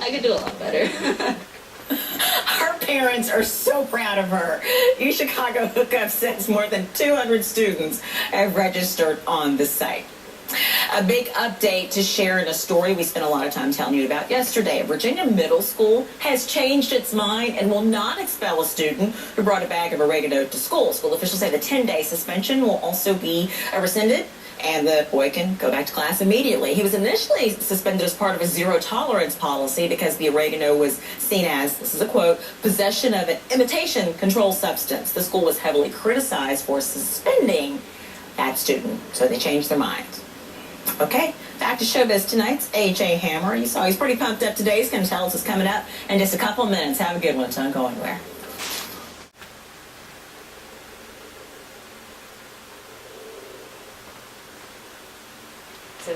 I could do a lot better. Her parents are so proud of her. UChicago Hookup says more than 200 students have registered on the site. A big update to share in a story we spent a lot of time telling you about yesterday. Virginia Middle School has changed its mind and will not expel a student who brought a bag of oregano to school. School officials say the 10-day suspension will also be rescinded, and the boy can go back to class immediately. He was initially suspended as part of a zero-tolerance policy because the oregano was seen as, this is a quote, possession of an imitation controlled substance. The school was heavily criticized for suspending that student, so they changed their minds. Okay, back to showbiz tonight's AJ Hammer. You saw he's pretty pumped up today. He's going to tell us what's coming up in just a couple of minutes. Have a good one. Don't go anywhere.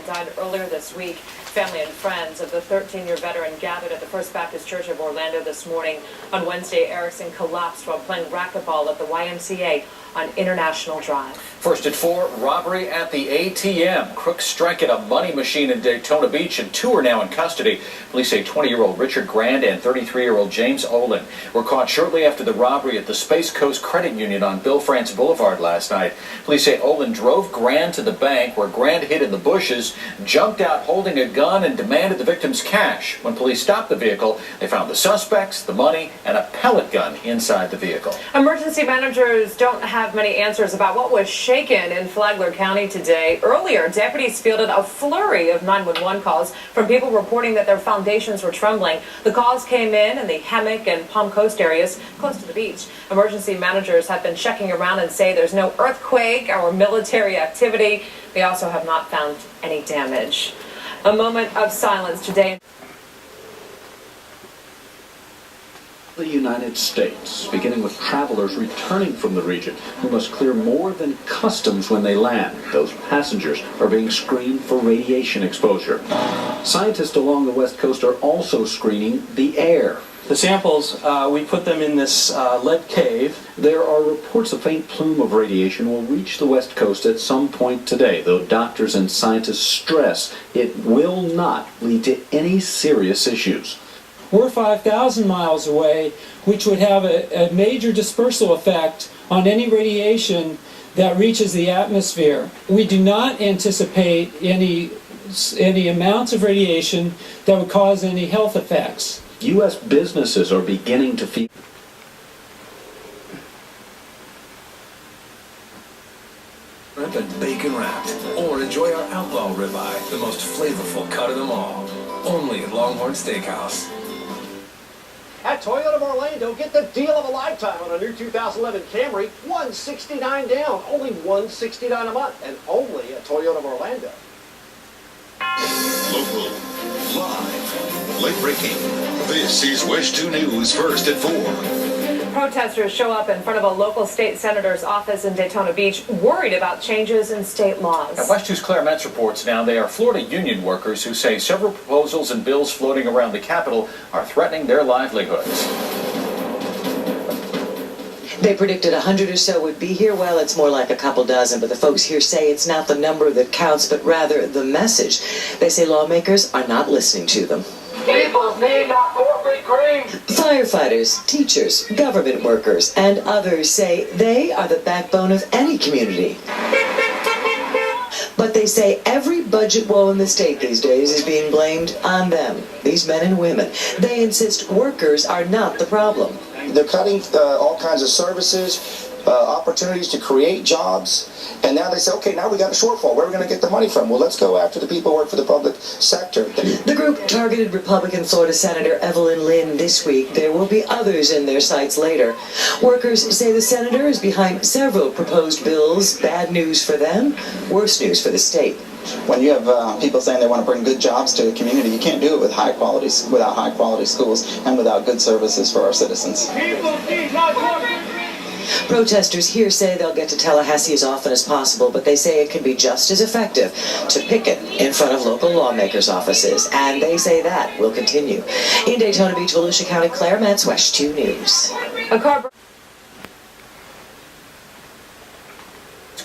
Died earlier this week. Family and friends of the 13-year veteran gathered at the First Baptist Church of Orlando this morning. On Wednesday, Erickson collapsed while playing racquetball at the YMCA on International Drive. First at 4, robbery at the ATM. Crooks strike at a money machine in Daytona Beach, and 2 are now in custody. Police say 20-year-old Richard Grand and 33-year-old James Olin were caught shortly after the robbery at the Space Coast Credit Union on Bill France Boulevard last night. Police say Olin drove Grand to the bank, where Grand hid in the bushes, jumped out holding a gun, and demanded the victim's cash. When police stopped the vehicle, they found the suspects, the money, and a pellet gun inside the vehicle. Emergency managers don't have many answers about what was shaken in Flagler County today. Earlier, deputies fielded a flurry of 911 calls from people reporting that their foundations were trembling. The calls came in the Hammock and Palm Coast areas close to the beach. Emergency managers have been checking around and say there's no earthquake or military activity. They also have not found any damage. A moment of silence today. The United States, beginning with travelers returning from the region who must clear more than customs when they land. Those passengers are being screened for radiation exposure. Scientists along the West Coast are also screening the air. The samples, we put them in this lead cave. There are reports a faint plume of radiation will reach the West Coast at some point today, though doctors and scientists stress it will not lead to any serious issues. We're 5,000 miles away, which would have a major dispersal effect on any radiation that reaches the atmosphere. We do not anticipate any amounts of radiation that would cause any health effects. U.S. businesses are beginning to feel and bacon wrapped, or enjoy our outlaw ribeye, the most flavorful cut of them all. Only at Longhorn Steakhouse. At Toyota of Orlando, get the deal of a lifetime on a new 2011 Camry, $169 down, only $169 a month, and only at Toyota of Orlando. Local, live, late breaking. This is West 2 News first at 4. Protesters show up in front of a local state senator's office in Daytona Beach, worried about changes in state laws. At West 2's Claire Metz reports now they are Florida union workers who say several proposals and bills floating around the Capitol are threatening their livelihoods. They predicted 100 or so would be here. Well, it's more like a couple dozen, but the folks here say it's not the number that counts, but rather the message. They say lawmakers are not listening to them. People need not forfeit cream. Firefighters, teachers, government workers, and others say they are the backbone of any community. But they say every budget woe in the state these days is being blamed on them, these men and women. They insist workers are not the problem. They're cutting all kinds of services, opportunities to create jobs, and now they say, okay, now we got a shortfall. Where are we going to get the money from? Well, let's go after the people who work for the public sector. The group targeted Republican Florida Senator Evelyn Lynn this week. There will be others in their sights later. Workers say the senator is behind several proposed bills. Bad news for them, worse news for the state. When you have people saying they want to bring good jobs to a community, you can't do it with without high quality schools and without good services for our citizens. Protesters here say they'll get to Tallahassee as often as possible, but they say it can be just as effective to picket in front of local lawmakers' offices, and they say that will continue. In Daytona Beach, Volusia County, Claire Metz, West 2 News.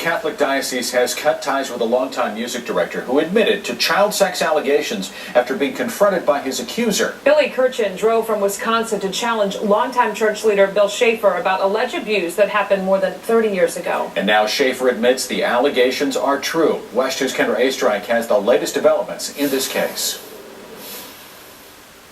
Catholic Diocese has cut ties with a longtime music director who admitted to child sex allegations after being confronted by his accuser. Billy Kirchen drove from Wisconsin to challenge longtime church leader Bill Schaefer about alleged abuse that happened more than 30 years ago. And now Schaefer admits the allegations are true. West 2's Kendra Astrike has the latest developments in this case.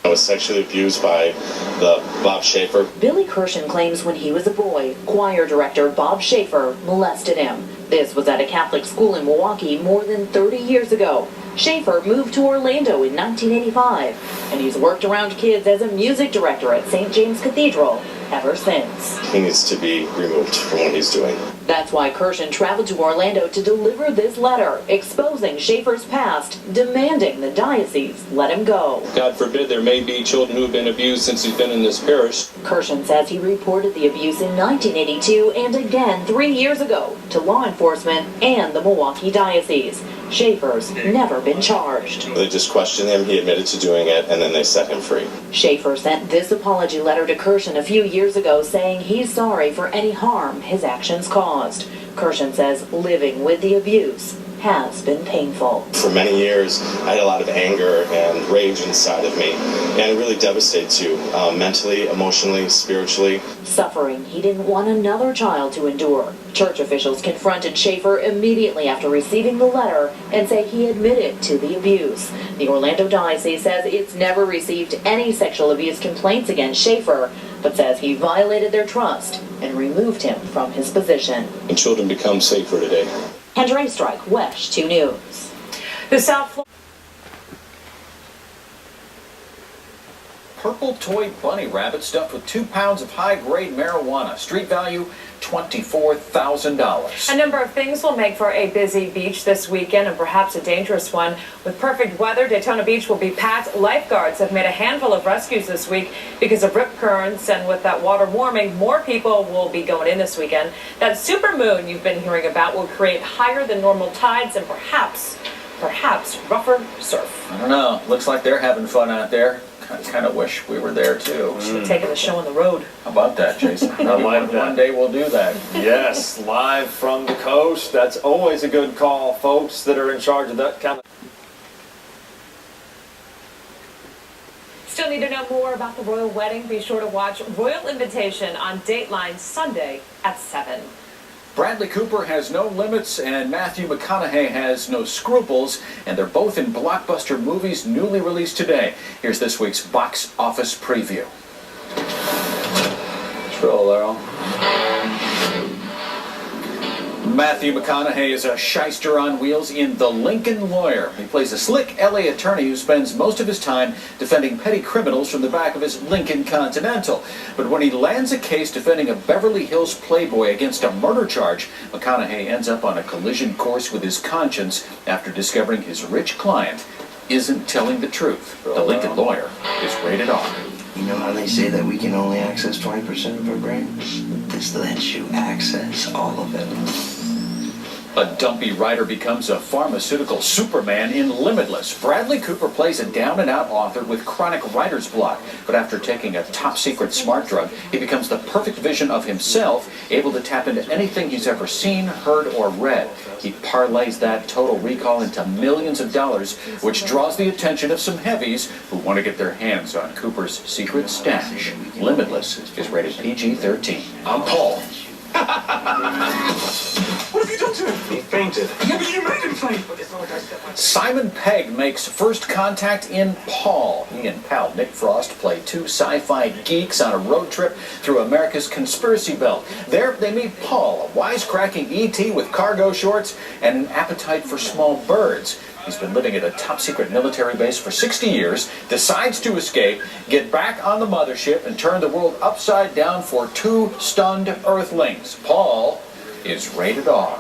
I was sexually abused by the Bob Schaefer. Billy Kirchen claims when he was a boy, choir director Bob Schaefer molested him. This was at a Catholic school in Milwaukee more than 30 years ago. Schaefer moved to Orlando in 1985, and he's worked around kids as a music director at St. James Cathedral ever since. He needs to be removed from what he's doing. That's why Kirchen traveled to Orlando to deliver this letter, exposing Schaefer's past, demanding the diocese let him go. God forbid there may be children who have been abused since he's been in this parish. Kirchen says he reported the abuse in 1982 and again 3 years ago to law enforcement and the Milwaukee Diocese. Schaefer's never been charged. They just questioned him, he admitted to doing it, and then they set him free. Schaefer sent this apology letter to Kirchen a few years ago saying he's sorry for any harm his actions caused. Kirchen says living with the abuse has been painful. For many years, I had a lot of anger and rage inside of me, and it really devastates you mentally, emotionally, spiritually. Suffering he didn't want another child to endure. Church officials confronted Schaefer immediately after receiving the letter and say he admitted to the abuse. The Orlando Diocese says it's never received any sexual abuse complaints against Schaefer, but says he violated their trust and removed him from his position. And children become safer today. Kendra Strike, West 2 News. The South Florida Purple toy bunny rabbit stuffed with 2 pounds of high-grade marijuana. Street value, $24,000. A number of things will make for a busy beach this weekend and perhaps a dangerous one. With perfect weather, Daytona Beach will be packed. Lifeguards have made a handful of rescues this week because of rip currents, and with that water warming, more people will be going in this weekend. That supermoon you've been hearing about will create higher than normal tides and perhaps rougher surf. I don't know. Looks like they're having fun out there. Kind of wish we were there too. Should have taken the show on the road. How about that, Jason? One day we'll do that. Yes, live from the coast. That's always a good call, folks that are in charge of that kind of... Still need to know more about the royal wedding? Be sure to watch Royal Invitation on Dateline Sunday at 7. Bradley Cooper has no limits and Matthew McConaughey has no scruples, and they're both in blockbuster movies newly released today. Here's this week's box office preview. Troll, Earl. Matthew McConaughey is a shyster on wheels in The Lincoln Lawyer. He plays a slick LA attorney who spends most of his time defending petty criminals from the back of his Lincoln Continental. But when he lands a case defending a Beverly Hills playboy against a murder charge, McConaughey ends up on a collision course with his conscience after discovering his rich client isn't telling the truth. The Lincoln Lawyer is rated R. You know how they say that we can only access 20% of our brain? This lets you access all of it. A dumpy writer becomes a pharmaceutical Superman in Limitless. Bradley Cooper plays a down-and-out author with chronic writer's block, but after taking a top-secret smart drug, he becomes the perfect vision of himself, able to tap into anything he's ever seen, heard, or read. He parlays that total recall into millions of dollars, which draws the attention of some heavies who want to get their hands on Cooper's secret stash. Limitless is rated PG-13. I'm Paul. What have you done to him? He fainted. Yeah, but you made him faint. But it's not like I stepped my... Simon Pegg makes first contact in Paul. He and pal Nick Frost play two sci-fi geeks on a road trip through America's conspiracy belt. There they meet Paul, a wisecracking E.T. with cargo shorts and an appetite for small birds. He's been living at a top-secret military base for 60 years, decides to escape, get back on the mothership, and turn the world upside down for two stunned Earthlings. Paul is rated R.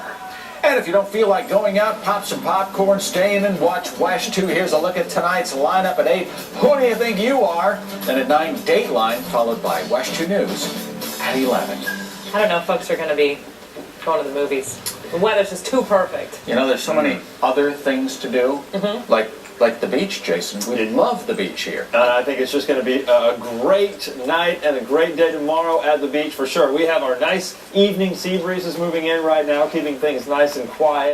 And if you don't feel like going out, pop some popcorn, stay in and watch West 2. Here's a look at tonight's lineup at 8. Who do you think you are? Then at 9, Dateline, followed by West 2 News at 11. I don't know if folks are going to be going to the movies. The weather's just too perfect. You know, there's so many other things to do, like like the beach, Jason. We love the beach here. And I think it's just going to be a great night and a great day tomorrow at the beach for sure. We have our nice evening sea breezes moving in right now, keeping things nice and quiet.